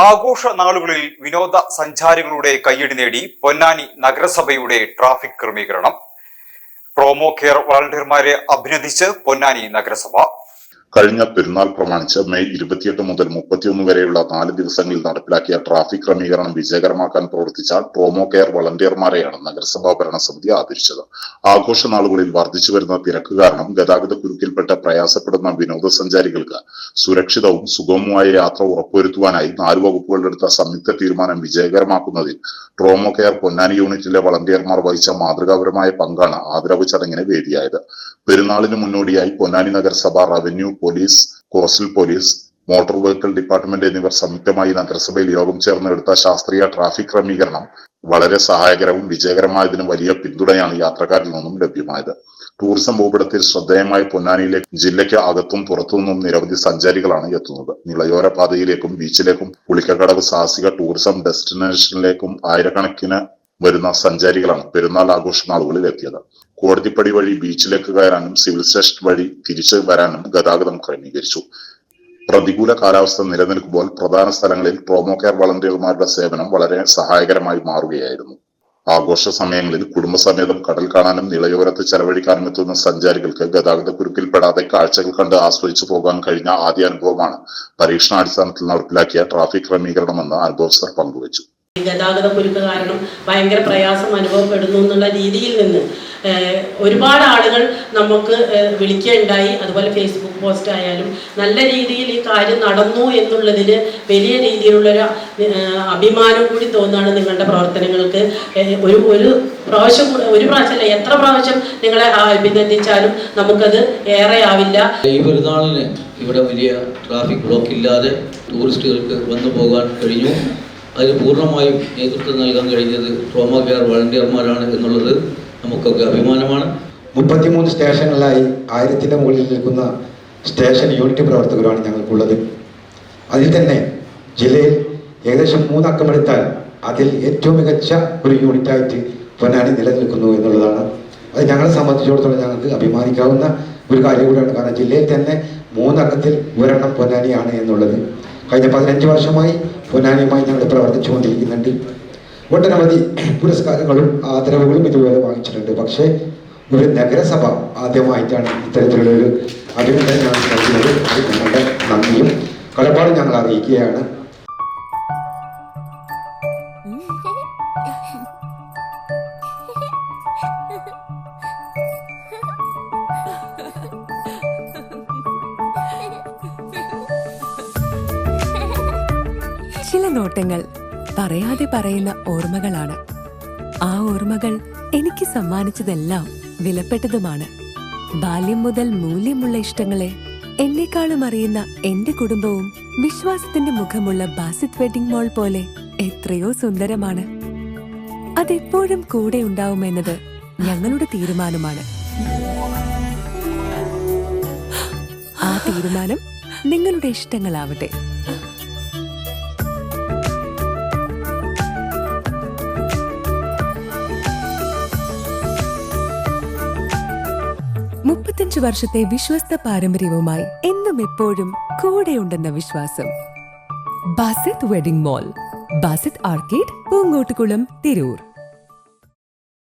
ആഘോഷ നാളുകളിൽ വിനോദ സഞ്ചാരികളുടെ കയ്യടി നേടി പൊന്നാനി നഗരസഭയുടെ ട്രാഫിക് ക്രമീകരണം. പ്രോമോ കെയർ വളണ്ടിയർമാരെ അഭിനന്ദിച്ച് പൊന്നാനി നഗരസഭ. കഴിഞ്ഞ പെരുന്നാൾ പ്രമാണിച്ച് മെയ് 28 മുതൽ 31 വരെയുള്ള 4 ദിവസങ്ങളിൽ നടപ്പിലാക്കിയ ട്രാഫിക് ക്രമീകരണം വിജയകരമാക്കാൻ പ്രവർത്തിച്ച പ്രോമോ കെയർ വളണ്ടിയർമാരെയാണ് നഗരസഭാ ഭരണസമിതി ആദരിച്ചത്. ആഘോഷ നാളുകളിൽ വർദ്ധിച്ചു വരുന്ന തിരക്ക് കാരണം ഗതാഗത കുരുക്കിൽപ്പെട്ട് പ്രയാസപ്പെടുന്ന വിനോദസഞ്ചാരികൾക്ക് സുരക്ഷിതവും സുഗമവുമായ യാത്ര ഉറപ്പുവരുത്തുവാനായി 4 വകുപ്പുകളുടെ എടുത്ത സംയുക്ത തീരുമാനം വിജയകരമാക്കുന്നതിൽ പ്രോമോ കെയർ പൊന്നാനി യൂണിറ്റിലെ വളണ്ടിയർമാർ വഹിച്ച മാതൃകാപരമായ പങ്കാണ് ആദരവ് ചടങ്ങിന് വേദിയായത്. പെരുന്നാളിന് മുന്നോടിയായി പൊന്നാനി നഗരസഭ, revenue, police, coastal police, motor vehicle department എന്നിവർ സംയുക്തമായി നഗരസഭയിൽ യോഗം ചേർന്നെടുത്ത ശാസ്ത്രീയ ട്രാഫിക് ക്രമീകരണം വളരെ സഹായകരവും വിജയകരമായതിന് വലിയ പിന്തുണയാണ് യാത്രക്കാരിൽ നിന്നും ലഭ്യമായത്. ടൂറിസം ഭൂപടത്തിൽ ശ്രദ്ധേയമായ പൊന്നാനിയിലേക്ക് ജില്ലയ്ക്ക് അകത്തും പുറത്തുനിന്നും നിരവധി സഞ്ചാരികളാണ് എത്തുന്നത്. നിളയോര പാതയിലേക്കും ബീച്ചിലേക്കും പുളിക്കക്കടവ് സാഹസിക ടൂറിസം ഡെസ്റ്റിനേഷനിലേക്കും ആയിരക്കണക്കിന് വരുന്ന സഞ്ചാരികളാണ് പെരുന്നാൾ ആഘോഷ നാളുകളിൽ എത്തിയത്. കോടതിപ്പടി വഴി ബീച്ചിലേക്ക് കയറാനും സിവിൽ സ്റ്റേഷൻ വഴി തിരിച്ചു വരാനും ഗതാഗതം ക്രമീകരിച്ചു. പ്രതികൂല കാലാവസ്ഥ നിലനിൽക്കുമ്പോൾ പ്രധാന സ്ഥലങ്ങളിൽ പ്രോമോ കെയർ വളണ്ടിയർമാരുടെ സേവനം വളരെ സഹായകരമായി മാറുകയായിരുന്നു. ആഘോഷ സമയങ്ങളിൽ കുടുംബസമേതം കടൽ കാണാനും നിളയോരത്ത് ചെലവഴിക്കാനും എത്തുന്ന സഞ്ചാരികൾക്ക് ഗതാഗത കുരുക്കിൽപ്പെടാതെ കാഴ്ചകൾ കണ്ട് ആസ്വദിച്ചു പോകാൻ കഴിഞ്ഞ ആദ്യ അനുഭവമാണ് പരീക്ഷണാടിസ്ഥാനത്തിൽ നടപ്പിലാക്കിയ ട്രാഫിക് ക്രമീകരണമെന്ന് അനുഭവസ്ഥർ പങ്കുവച്ചു. ഗതാഗത കുരുക്ക് കാരണം ഭയങ്കര പ്രയാസം അനുഭവപ്പെടുന്നു എന്നുള്ള രീതിയിൽ നിന്ന് ഒരുപാട് ആളുകൾ നമുക്ക് വിളിക്കുകയുണ്ടായി. അതുപോലെ ഫേസ്ബുക്ക് പോസ്റ്റ് ആയാലും നല്ല രീതിയിൽ ഈ കാര്യം നടന്നു എന്നുള്ളതിൽ വലിയ രീതിയിലുള്ളൊരു അഭിമാനം കൂടി തോന്നുകയാണ്. നിങ്ങളുടെ പ്രവർത്തനങ്ങൾക്ക് ഒരു പ്രാവശ്യമല്ല, എത്ര പ്രാവശ്യം നിങ്ങളെ അഭിനന്ദിച്ചാലും നമുക്കത് ഏറെ ആവില്ല. ഈ പെരുന്നാളിന് ഇവിടെ വലിയ ട്രാഫിക് ബ്ലോക്ക് ഇല്ലാതെ ടൂറിസ്റ്റുകൾക്ക് വന്നു പോകാൻ കഴിഞ്ഞു. അതിന് പൂർണ്ണമായും നേതൃത്വം നൽകാൻ കഴിഞ്ഞത് പ്രോമോ കെയർ വളണ്ടിയർമാരാണ് എന്നുള്ളത് നമുക്കൊക്കെ അഭിമാനമാണ്. 33 സ്റ്റേഷനുകളായി 1000-ന്റെ മുകളിൽ നിൽക്കുന്ന സ്റ്റേഷൻ യൂണിറ്റ് പ്രവർത്തകരാണ് ഞങ്ങൾക്കുള്ളത്. അതിൽ തന്നെ ജില്ലയിൽ ഏകദേശം 3 അക്കമെടുത്താൽ അതിൽ ഏറ്റവും മികച്ച ഒരു യൂണിറ്റായിട്ട് പൊന്നാനി നിലനിൽക്കുന്നു എന്നുള്ളതാണ്. അത് ഞങ്ങളെ സംബന്ധിച്ചിടത്തോളം ഞങ്ങൾക്ക് അഭിമാനിക്കാവുന്ന ഒരു കാര്യം കൂടിയാണ്. കാരണം ജില്ലയിൽ തന്നെ 3 അക്കത്തിൽ ഒരെണ്ണം പൊന്നാനിയാണ് എന്നുള്ളത്. കഴിഞ്ഞ 15 വർഷമായി പൊന്നാനിയുമായി ഞങ്ങൾ പ്രവർത്തിച്ചുകൊണ്ടിരിക്കുന്നുണ്ട്. ഒട്ടനവധി പുരസ്കാരങ്ങളും ആദരവുകളും ഇതുപോലെ വാങ്ങിച്ചിട്ടുണ്ട്. പക്ഷേ ഒരു നഗരസഭ ആദ്യമായിട്ടാണ് ഇത്തരത്തിലുള്ള ഒരു അഭിനന്ദനം ഞങ്ങൾ നൽകുന്നത്. അത് ഞങ്ങളുടെ നന്ദിയും കടപ്പാടും ഞങ്ങൾ അറിയിക്കുകയാണ്. ചില നോട്ടങ്ങൾ പറയാതെ പറയുന്ന ഓർമ്മകളാണ്. ആ ഓർമ്മകൾ എനിക്ക് സമ്മാനിച്ചതെല്ലാം വിലപ്പെട്ടതുമാണ്. ബാല്യം മുതൽ മൂല്യമുള്ള ഇഷ്ടങ്ങളെ എന്നെക്കാളും അറിയുന്ന എന്റെ കുടുംബവും വിശ്വാസത്തിന്റെ മുഖമുള്ള ബാസിത് വെഡിംഗ് മോൾ പോലെ എത്രയോ സുന്ദരമാണ്. അതെപ്പോഴും കൂടെ ഉണ്ടാവുമെന്നത് ഞങ്ങളുടെ തീരുമാനമാണ്. ആ തീരുമാനം നിങ്ങളുടെ ഇഷ്ടങ്ങളാവട്ടെ. വർഷത്തെ വിശ്വസ്ത പാരമ്പര്യവുമായി എന്നും എപ്പോഴും കൂടെയുണ്ടെന്ന വിശ്വാസം. Basith wedding mall, Basith arcade, Poonkottukulam, Tirur.